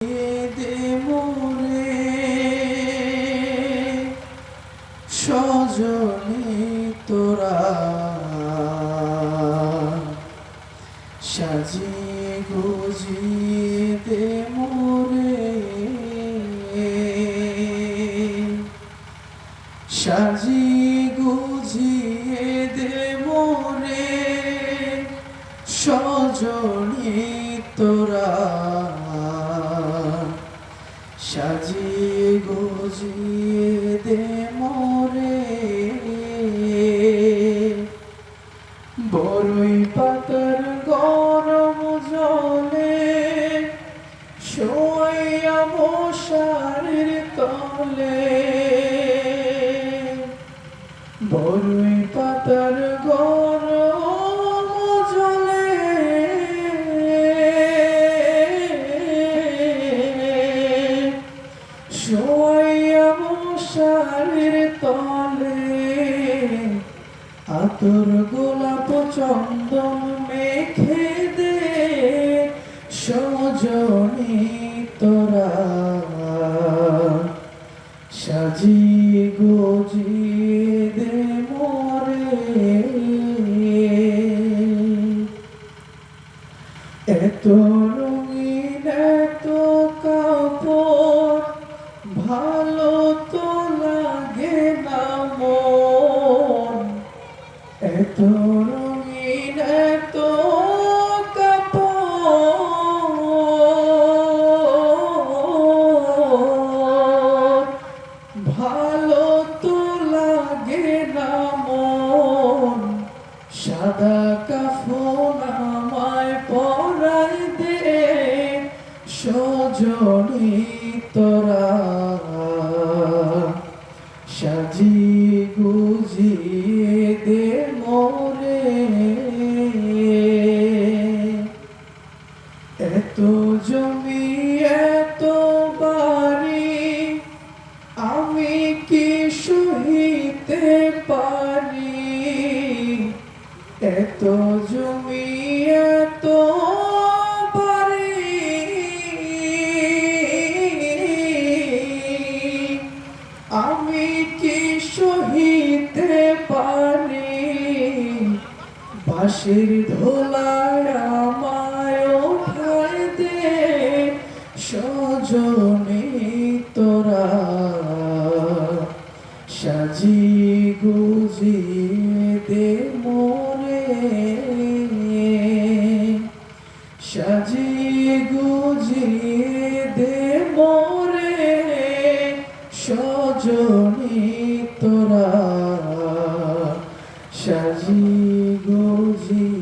দে মোরে সজনী তোরা সাজিয়ে গুজিয়ে দে মোরে সাজিয়ে গুজিয়ে দে মোরে সজনী তোরা সাজিয়ে গুজিয়ে দে মোরে বরই পাতার গরম জলে শোয়াইয়া মশারির তলে বরই পাতার গরম জলে শোয়াইয়া মশারির তলে আতর গোলাপ চন্দন মেখে দে সজনী তোরা সাজিয়ে গুজিয়ে দে মোরে এত রঙিন এত কাপড় ভালো তো লাগে না মন এত রঙিন এত কাপড় ভালো তো লাগে না মন সাদা কাফন আমায় পরাই দে সজনী তোরা সাজিয়ে গুজিয়ে দে মোরে এত জমি এত বাড়ি আমি কি সহিতে পারি এত জমি এত বাড়ি আমি কি সহিতে পারি বাঁশির ধোলায় আমায় উঠায় দে সজনী তোরা সাজিয়ে গুজিয়ে দে মোরে সাজিয়ে গুজিয়ে দে মোরে সজনী তোরা সাজিয়ে গুজিয়ে